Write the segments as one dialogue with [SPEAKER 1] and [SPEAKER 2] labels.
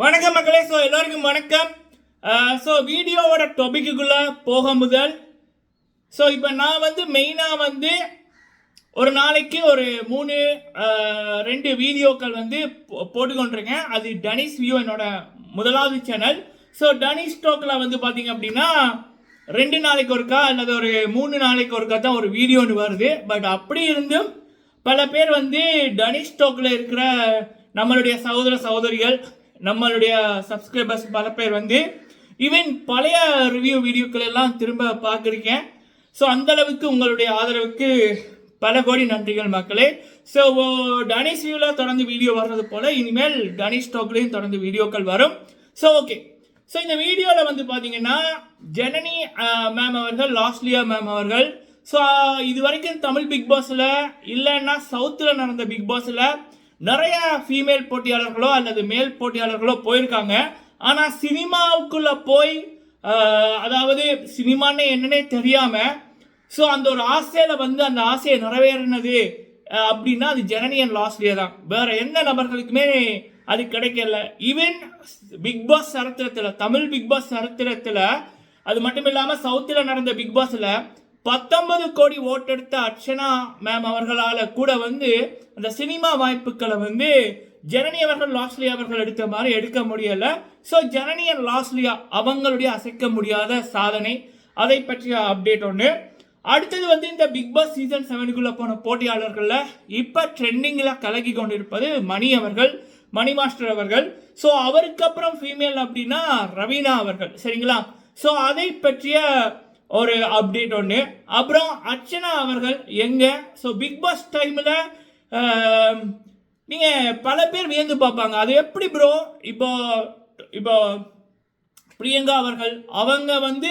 [SPEAKER 1] வணக்கம் மக்களே. ஸோ எல்லோருக்கும் வணக்கம். ஸோ வீடியோவோட டாபிக்குள்ளே போக முதல் இப்போ நான் மெயினாக ஒரு நாளைக்கு ஒரு 2 வீடியோக்கள் போட்டுக்கொண்டிருக்கேன். அது டனிஷ் வியூ என்னோட முதலாவது சேனல். ஸோ டனிஷ் ஸ்டோக்கில் பார்த்தீங்க அப்படின்னா 2 நாளைக்கு ஒருக்கா அல்லது ஒரு 3 நாளைக்கு ஒருக்கா தான் ஒரு வீடியோ ஒன்று வருது. பட் அப்படி இருந்தும் பல பேர் டனிஷ் ஸ்டோக்கில் இருக்கிற நம்மளுடைய சகோதர சகோதரிகள், நம்மளுடைய சப்ஸ்கிரைபர்ஸ் பல பேர் ஈவன் பழைய ரிவ்யூ வீடியோக்கள் எல்லாம் திரும்ப பார்க்குறீங்க. ஸோ அந்தளவுக்கு உங்களுடைய ஆதரவுக்கு பல கோடி நன்றிகள் மக்களே. ஸோ டனிஷ் வியூவில் தொடர்ந்து வீடியோ வர்றது போல் இனிமேல் டனிஷ் ஸ்டோக்லேயும் தொடர்ந்து வீடியோக்கள் வரும். So okay. ஸோ இந்த வீடியோவில் பார்த்தீங்கன்னா ஜனனி மேம் அவர்கள், லாஸ்லியா மேம் அவர்கள், ஸோ இது வரைக்கும் தமிழ் பிக் பாஸில் இல்லைன்னா சவுத்தில் நடந்த பிக் பாஸில் நிறைய ஃபீமேல் போட்டியாளர்களோ அல்லது மேல் போட்டியாளர்களோ போயிருக்காங்க. ஆனால் சினிமாவுக்குள்ளே போய் அதாவது சினிமான்னு என்னன்னே தெரியாமல் ஸோ அந்த ஒரு ஆசையில் அந்த ஆசையை நிறைவேறினது அப்படின்னா அது ஜனனி அண்ட் லாஸ்லியா தான். வேற எந்த நபர்களுக்குமே அது கிடைக்கல. ஈவன் பிக் பாஸ் சரித்திரத்தில், தமிழ் பிக் பாஸ் சரித்திரத்தில், அது மட்டும் இல்லாமல் சவுத்தில் நடந்த பிக் பாஸில் 19 கோடி ஓட்டெடுத்த அர்ச்சனா மேம் அவர்களால் கூட அந்த சினிமா வாய்ப்புகளை ஜனனி அவர்கள், லாஸ்லியா அவர்கள் எடுத்த மாதிரி எடுக்க முடியலை. ஸோ ஜனனி அண்ட் லாஸ்லியா அவங்களுடைய அசைக்க முடியாத சாதனை, அதை பற்றிய அப்டேட் ஒன்று. அடுத்தது இந்த பிக் பாஸ் சீசன் 7க்குள்ளே போன போட்டியாளர்களில் இப்போ ட்ரெண்டிங்கில் கலக்கி கொண்டிருப்பது மணி அவர்கள், மணி மாஸ்டர் அவர்கள். ஸோ அவருக்கு அப்புறம் ஃபீமேல் அப்படின்னா ரவீனா அவர்கள், சரிங்களா? ஸோ அதை பற்றிய ஒரு அப்டேட் ஒன்று. அப்புறம் அர்ச்சனா அவர்கள் எங்கே, ஸோ பிக் பாஸ் டைமில் நீங்கள் பல பேர் வியந்து பார்ப்பாங்க, அது எப்படி ப்ரோ இப்போ பிரியங்கா அவர்கள் அவங்க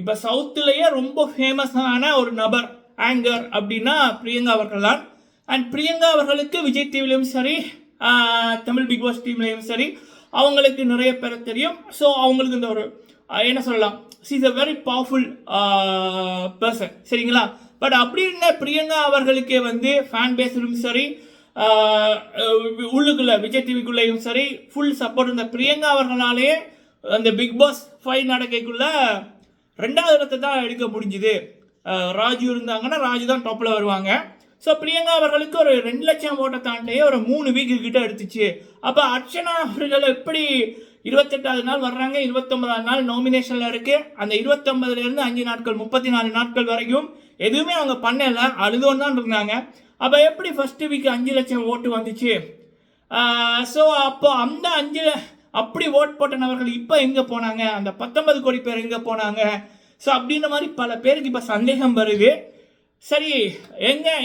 [SPEAKER 1] இப்போ சவுத்துலேயே ரொம்ப ஃபேமஸான ஒரு நபர் ஆங்கர் அப்படின்னா பிரியங்கா அவர்கள் தான். அண்ட் பிரியங்கா அவர்களுக்கு விஜய் டிவிலையும் சரி, தமிழ் பிக் பாஸ் டீம்லேயும் சரி அவங்களுக்கு நிறைய பேர் தெரியும். ஸோ அவங்களுக்கு இந்த ஒரு என்ன சொல்லலாம், she is a very powerful person, சரிங்களா? பட் அப்படி இருந்த பிரியங்கா அவர்களுக்கே ஃபேன் பேஸிலும் சரி, உள்ளுக்குள்ள விஜய் டிவிக்குள்ளேயும் சரி ஃபுல் சப்போர்ட் இருந்த பிரியங்கா அவர்களாலேயே அந்த பிக் பாஸ் 5 நடக்கைக்குள்ள 2வது இடத்தை தான் எடுக்க முடிஞ்சுது. ராஜு இருந்தாங்கன்னா ராஜு தான் டாப்பில் வருவாங்க. ஸோ பிரியங்கா அவர்களுக்கு ஒரு 2 லட்சம் ஓட்டை தாண்டியே ஒரு 3 வீக்கு கிட்ட எடுத்துச்சு. அப்போ அர்ச்சனா அவர்கள் எப்படி 28வது நாள் வர்றாங்க, 29வது நாள் நாமினேஷனில் இருக்குது. அந்த 29லேருந்து 5 நாட்கள் 34 நாட்கள் வரைக்கும் எதுவுமே அவங்க பண்ணலை, அழுதோன்னு தான் இருந்தாங்க. அப்போ எப்படி ஃபஸ்ட்டு வீக் 5 லட்சம் ஓட்டு வந்துச்சு? ஸோ அப்போ அந்த 5 அப்படி ஓட் போட்ட நபர்கள் இப்போ எங்கே போனாங்க, அந்த 19 கோடி பேர் எங்கே போனாங்க? ஸோ அப்படின்ற மாதிரி பல பேருக்கு இப்போ சந்தேகம் வருது. சரி,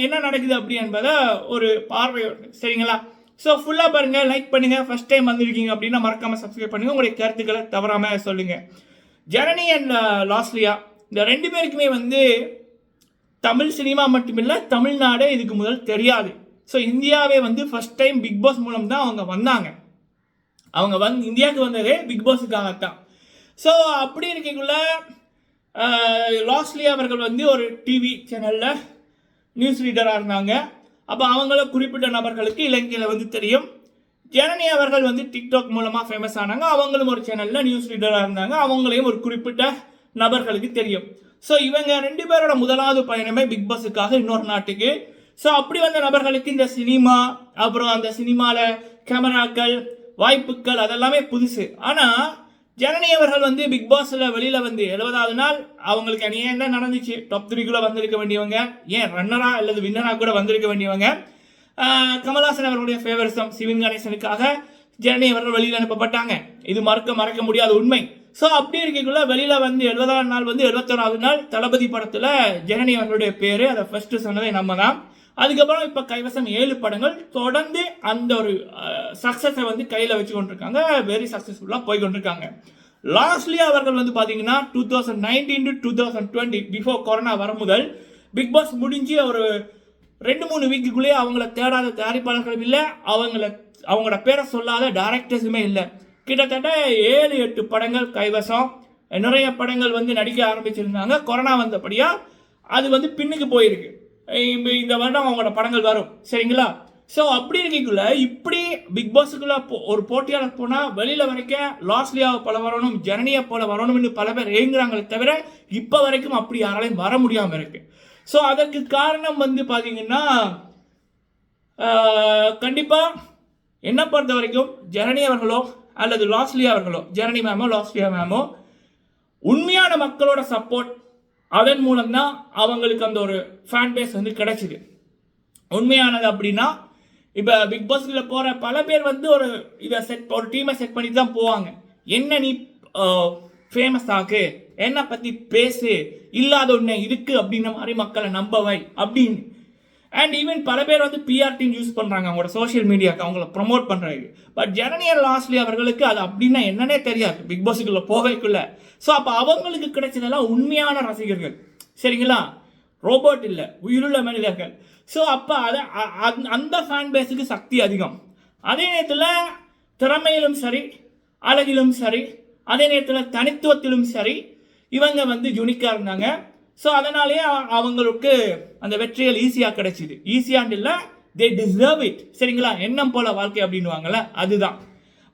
[SPEAKER 1] என்ன நடக்குது அப்படி என்பதை ஒரு பார்வை, சரிங்களா? ஸோ ஃபுல்லாக பாருங்கள், லைக் பண்ணுங்கள். ஃபஸ்ட் டைம் வந்திருக்கீங்க அப்படின்னா மறக்காமல் சப்ஸ்கிரைப் பண்ணுங்கள். உங்களுடைய கருத்துக்களை தவறாமல் சொல்லுங்கள். ஜனனி அண்ட் லாஸ்லியா இந்த 2 பேருக்குமே தமிழ் சினிமா மட்டுமில்லை, தமிழ்நாடே இதுக்கு முதல் தெரியாது. ஸோ இந்தியாவே ஃபஸ்ட் டைம் பிக் பாஸ் மூலம் தான் அவங்க வந்தாங்க. அவங்க இந்தியாவுக்கு வந்ததே பிக் பாஸுக்காகத்தான். ஸோ அப்படி இருக்கக்குள்ள லாஸ்லியா அவர்கள் ஒரு டிவி சேனலில் நியூஸ் ரீடராக இருந்தாங்க. அப்போ அவங்கள குறிப்பிட்ட நபர்களுக்கு இலங்கையில் தெரியும். ஜனனி அவர்கள் டிக்டாக் மூலமாக ஃபேமஸ் ஆனாங்க. அவங்களும் ஒரு சேனலில் நியூஸ் ரீடராக இருந்தாங்க. அவங்களையும் ஒரு குறிப்பிட்ட நபர்களுக்கு தெரியும். ஸோ இவங்க 2 பேரோட முதலாவது பயணமே பிக் பாஸுக்காக இன்னொரு நாட்டுக்கு. ஸோ அப்படி வந்த நபர்களுக்கு இந்த சினிமா, அப்புறம் அந்த சினிமாவில் கேமராக்கள், வாய்ப்புகள் அதெல்லாமே புதுசு. ஆனால் ஜனனி அவர்கள் பிக் பாஸில் வெளியில் 70வது நாள் அவங்களுக்கு அணியாக என்ன நடந்துச்சு, டாப் 3க்குள்ளே வந்திருக்க வேண்டியவங்க, ஏன் ரன்னராக அல்லது வின்னராக கூட வந்திருக்க வேண்டியவங்க. கமல்ஹாசன் அவர்களுடைய ஃபேவரிசம் சிவன் கணேசனுக்காக ஜனனி அவர்கள் வெளியில் அனுப்பப்பட்டாங்க. இது மறக்க முடியாத உண்மை. ஸோ அப்படி இருக்கக்குள்ள வெளியில் 70வது நாள் 71வது நாள் தளபதி படத்தில் ஜனனி அவர்களுடைய பேர், அதை ஃபர்ஸ்ட் சொன்னதை நம்ம தான். அதுக்கப்புறம் இப்போ கைவசம் 7 படங்கள் தொடர்ந்து அந்த ஒரு சக்ஸஸை கையில் வச்சு கொண்டிருக்காங்க. வெரி சக்ஸஸ்ஃபுல்லாக போய் கொண்டிருக்காங்க. லாஸ்ட்லியா அவர்கள் பார்த்தீங்கன்னா 2019 to 2020 பிஃபோர் கொரோனா வர முதல் பிக் பாஸ் முடிஞ்சு ஒரு 2-3 வீக்குள்ளேயே அவங்கள தேடாத தயாரிப்பாளர்களும் இல்லை, அவங்களோட பேரை சொல்லாத டைரக்டர்ஸுமே இல்லை. கிட்டத்தட்ட 7-8 படங்கள் கைவசம், நிறைய படங்கள் நடிக்க ஆரம்பிச்சிருந்தாங்க. கொரோனா வந்தபடியாக அது பின்னுக்கு போயிருக்கு. இந்த வருடம் அவங்களோட படங்கள் வரும், சரிங்களா? ஸோ அப்படி இருக்கக்குள்ள இப்படி பிக் பாஸுக்குள்ள ஒரு போட்டியாளர் போனால் வெளியில் வரைக்கும் லாஸ்லியாவை போல வரணும், ஜனனியை போல வரணும்னு பல பேர் ஏங்குறாங்களே தவிர இப்போ வரைக்கும் அப்படி யாராலையும் வர முடியாமல் இருக்கு. ஸோ அதற்கு காரணம் வந்து பார்த்தீங்கன்னா கண்டிப்பாக என்ன பொறுத்த வரைக்கும் ஜனனி அவர்களோ அல்லது லாஸ்லியா அவர்களோ, ஜனனி மேமோ லாஸ்லியா மேமோ உண்மையான மக்களோட சப்போர்ட், அதன் மூலம்தான் அவங்களுக்கு அந்த ஒரு ஃபேன் பேஸ் வந்து கிடைச்சிது. உண்மையானது அப்படின்னா இப்போ பிக் பாஸ்ல போகிற பல பேர் வந்து ஒரு டீமை செட் பண்ணி தான் போவாங்க. என்ன நீ ஃபேமஸ் ஆகு, என்னை பற்றி பேசு, இல்லாத ஒன்று இருக்கு அப்படின்ற மாதிரி மக்களை நம்பவை அப்படின்னு. அண்ட் ஈவன் பல பேர் வந்து பிஆர் டீம் யூஸ் பண்ணுறாங்க அவங்களோட சோஷியல் மீடியாவுக்கு அவங்கள ப்ரொமோட் பண்ணுறாங்க. பட் ஜனனியர் லாஸ்ட்லி அவர்களுக்கு அது அப்படின்னா என்னன்னே தெரியாது பிக் பாஸுக்குள்ள போவைக்குள்ள. ஸோ அப்போ அவங்களுக்கு கிடைச்சதெல்லாம் உண்மையான ரசிகர்கள், சரிங்களா, ரோபோட் இல்லை, உயிருள்ள மனிதர்கள். ஸோ அப்போ அதை அந்த ஃபேன் பேஸுக்கு சக்தி அதிகம். அதே நேரத்தில் திறமையிலும் சரி, அழகிலும் சரி, அதே நேரத்தில் தனித்துவத்திலும் சரி இவங்க வந்து யூனிக்காக இருந்தாங்க. ஸோ அதனாலேயே அவங்களுக்கு அந்த வெற்றிகள் ஈஸியாக கிடைச்சிது. ஈஸியாண்டு இல்லை, தே டிசர்வ் இட், சரிங்களா. எண்ணம் போல வாழ்க்கை அப்படின்வாங்கள்ல, அதுதான்.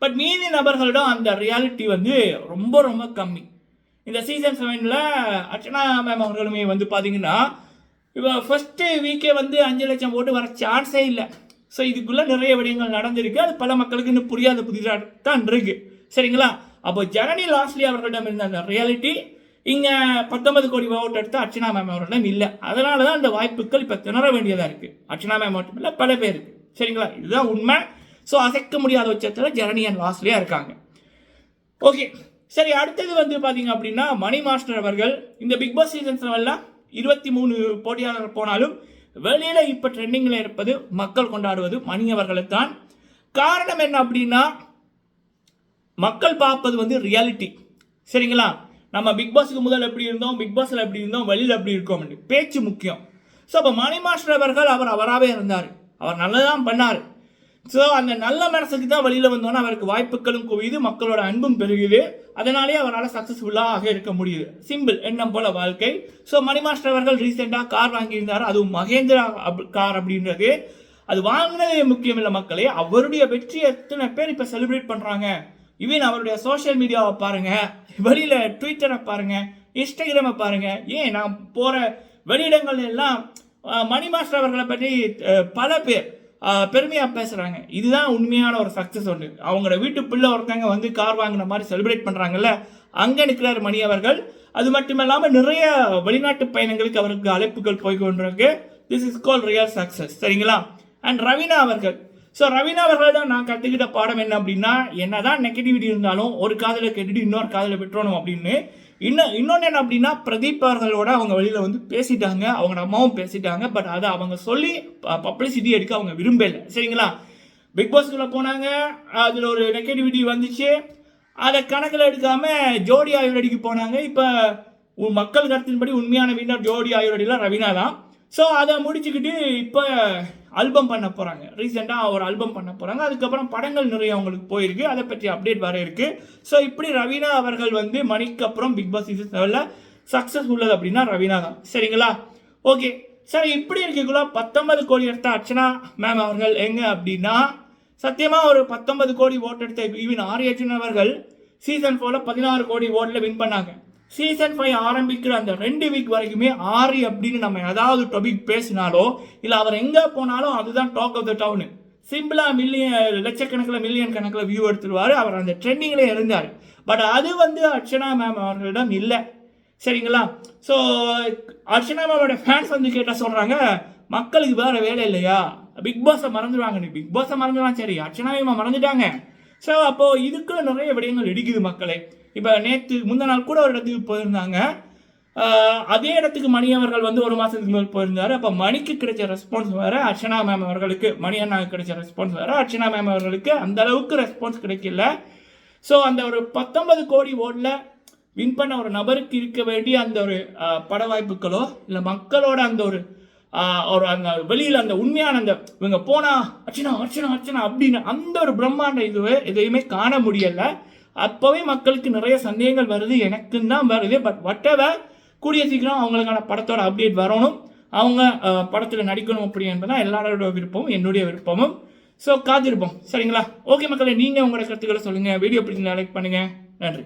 [SPEAKER 1] பட் மீதி நபர்களிடம் அந்த ரியாலிட்டி வந்து ரொம்ப ரொம்ப கம்மி. இந்த சீசன் 7ல் அர்ச்சனா மேம் அவர்களுமே வந்து பார்த்தீங்கன்னா இப்போ ஃபஸ்ட்டு வீக்கே வந்து 5 லட்சம் ஓட்டு வர சான்ஸே இல்லை. ஸோ இதுக்குள்ளே நிறைய விடயங்கள் நடந்திருக்கு. அது பல மக்களுக்கு இன்னும் புரியாத புதிதாக தான் இருக்கு, சரிங்களா. அப்போ ஜனனி லாஸ்ட்லி அவர்களிடம் இருந்த அந்த ரியாலிட்டி இங்கே 19 கோடி ஓட்டு எடுத்து அர்ச்சனா மேம் அவர்களிடம் இல்லை. அதனால தான் அந்த வாய்ப்புகள் இப்போ திணற வேண்டியதாக இருக்குது. அர்ச்சனா மேம் மட்டும் இல்லை, பல பேருக்கு, சரிங்களா. இதுதான் உண்மை. ஸோ அசைக்க முடியாத பட்சத்தில் ஜனனி அண்ட் லாஸ்ட்லியாக இருக்காங்க. ஓகே, சரி. அடுத்தது வந்து பார்த்தீங்க அப்படின்னா மணி மாஸ்டர் அவர்கள் இந்த பிக் பாஸ் சீசன் 7ல் 23 போட்டியாளர்கள் போனாலும் வெளியில் இப்போ ட்ரெண்டிங்கில் இருப்பது, மக்கள் கொண்டாடுவது மணி அவர்களை தான். காரணம் என்ன அப்படின்னா மக்கள் பார்ப்பது வந்து ரியாலிட்டி, சரிங்களா. நம்ம பிக் பாஸுக்கு முதல் எப்படி இருந்தோம், பிக் பாஸில் எப்படி இருந்தோம், வெளியில் எப்படி இருக்கோம், பேச்சு முக்கியம். ஸோ அப்போ மணி மாஸ்டர் அவர்கள் அவராகவே இருந்தார், அவர் நல்லதான் பண்ணார். ஸோ அந்த நல்ல மனசுக்கு தான் வெளியில் வந்தோன்னா அவருக்கு வாய்ப்புகளும் குவியுது, மக்களோட அன்பும் பெருகுது. அதனாலே அவரால் சக்ஸஸ்ஃபுல்லாக இருக்க முடியுது. சிம்பிள், எண்ணம் போல வாழ்க்கை. ஸோ மணி மாஸ்டர் அவர்கள் ரீசெண்டாக கார் வாங்கியிருந்தார், அதுவும் மகேந்திரா கார் அப்படின்றது. அது வாங்கினதே முக்கியம் இல்லை மக்களே, அவருடைய வெற்றி எத்தனை பேர் இப்போ செலிப்ரேட் பண்ணுறாங்க. ஈவன் அவருடைய சோஷியல் மீடியாவை பாருங்கள், வெளியில் ட்விட்டரை பாருங்கள், இன்ஸ்டாகிராமை பாருங்கள். ஏன் நான் போகிற வெளியிடங்கள் எல்லாம் மணி மாஸ்டர் அவர்களை பற்றி பல பேர் பெருமையாக பேசுகிறாங்க. இதுதான் உண்மையான ஒரு சக்ஸஸ் ஒன்று. அவங்களோட வீட்டு பிள்ளை ஒருத்தங்க வந்து கார் வாங்கின மாதிரி செலிப்ரேட் பண்ணுறாங்கல்ல, அங்கே நிற்கிறார் மணி அவர்கள். அது மட்டும் இல்லாமல் நிறைய வெளிநாட்டு பயணங்களுக்கு அவருக்கு அழைப்புகள் போய்கொண்டிருக்கு. This is call real success, சரிங்களா. அண்ட் ரவீனா அவர்கள். ஸோ ரவீனா அவர்கள் தான் நான் கற்றுக்கிட்ட பாடம் என்ன அப்படின்னா, என்னதான் நெகட்டிவிட்டி இருந்தாலும் ஒரு காதில் கேட்டுட்டு இன்னொரு காதில் விட்டுறணும் அப்படின்னு. இன்னொன்று என்ன அப்படின்னா, பிரதீப் அவர்களோட அவங்க வெளியில் வந்து பேசிட்டாங்க, அவங்க அம்மாவும் பேசிட்டாங்க. பட் அதை அவங்க சொல்லி பப்ளிசிட்டி எடுக்க அவங்க விரும்பலை, சரிங்களா. பிக் பாஸ்குள்ளே போனாங்க, அதில் ஒரு நெகட்டிவிட்டி வந்துச்சு, அதை கணக்கில் எடுக்காமல் ஜோடி ஆயுர்வேடிக்கு போனாங்க. இப்போ மக்கள் கருத்தின்படி உண்மையான வின்னர் ஜோடி ஆயுர்வேடியில் ரவீனா தான். ஸோ அதை முடிச்சுக்கிட்டு இப்போ ஆல்பம் பண்ண போகிறாங்க. ரீசெண்டாக ஒரு ஆல்பம் பண்ண போகிறாங்க. அதுக்கப்புறம் படங்கள் நிறைய அவங்களுக்கு போயிருக்கு, அதை பற்றி அப்டேட் வர இருக்குது. ஸோ இப்படி ரவீனா அவர்கள் வந்து மணிக்கு அப்புறம் பிக் பாஸ் சீசன் 7ல் சக்ஸஸ் உள்ளது அப்படின்னா ரவீனா தான், சரிங்களா. ஓகே, சரி. இப்படி இருக்கக்குள்ள 19 கோடி எடுத்த அர்ச்சனா மேம் அவர்கள் எங்கே அப்படின்னா, சத்தியமாக ஒரு 19 கோடி ஓட்டு எடுத்த ஈவன் ஆரியன் அவர்கள் சீசன் 4ல் 16 கோடி ஓட்டில் வின் பண்ணாங்க. சீசன் 5 ஆரம்பிக்கிற அந்த 2 வீக் வரைக்குமே ஆரி அப்படின்னு நம்ம ஏதாவது டாபிக் பேசினாலோ இல்லை அவர் எங்கே போனாலும் அதுதான் டாக் ஆஃப் த டவுனு. சிம்பிளாக லட்சக்கணக்கில் மில்லியன் கணக்கில் வியூ எடுத்துருவார். அவர் அந்த ட்ரெண்டிங்கில் இருந்தார். பட் அது வந்து அர்ச்சனா மேம் அவர்களிடம் இல்லை, சரிங்களா. ஸோ அர்ச்சனா மேமோட ஃபேன்ஸ் வந்து கேட்டால் சொல்கிறாங்க, மக்களுக்கு வேறு வேலை இல்லையா, பிக் பாஸை மறந்துடுவாங்க. நீ பிக் பாஸை மறந்துடுவான், சரி, அர்ச்சனா மேம் மறந்துட்டாங்க. ஸோ அப்போது இதுக்குள்ள நிறைய விடயங்கள் இடிக்குது மக்களே. இப்போ முந்த நாள் கூட ஒரு இடத்துக்கு போயிருந்தாங்க. அதே இடத்துக்கு மணி அவர்கள் வந்து ஒரு மாதத்துக்கு மேல் போயிருந்தார். அப்போ மணிக்கு கிடைச்ச ரெஸ்பான்ஸ் வேறு, அர்ச்சனா மேம் அவர்களுக்கு மணி அண்ணாவுக்கு கிடைச்ச ரெஸ்பான்ஸ் வேறு. அர்ச்சனா மேம் அவர்களுக்கு அந்த அளவுக்கு ரெஸ்பான்ஸ் கிடைக்கல. ஸோ அந்த ஒரு 19 கோடி ஓட்டில் வின் பண்ண ஒரு நபருக்கு இருக்க வேண்டிய அந்த ஒரு பட வாய்ப்புகளோ இல்லை மக்களோட அந்த ஒரு அந்த வெளியில் அந்த உண்மையான அந்த இவங்க போனால் அர்ச்சனா அர்ச்சனா அர்ச்சனா அப்படின்னு அந்த ஒரு பிரம்மாண்ட எதையுமே காண முடியலை. அப்போவே மக்களுக்கு நிறைய சந்தேகங்கள் வருது, எனக்கும் தான் வருது. பட் வட்டவை கூடிய சீக்கிரம் அவங்களுக்கான படத்தோட அப்டேட் வரணும். அவங்க படத்தில் நடிக்கணும் அப்படி என்பதான் எல்லாரோட விருப்பமும் என்னுடைய விருப்பமும். ஸோ காத்திருப்போம். சரிங்களா? ஓகே மக்களே, நீங்கள் உங்களோட கருத்துக்களை சொல்லுங்கள். வீடியோ பிடிச்சிருந்தா லைக் பண்ணுங்கள். நன்றி.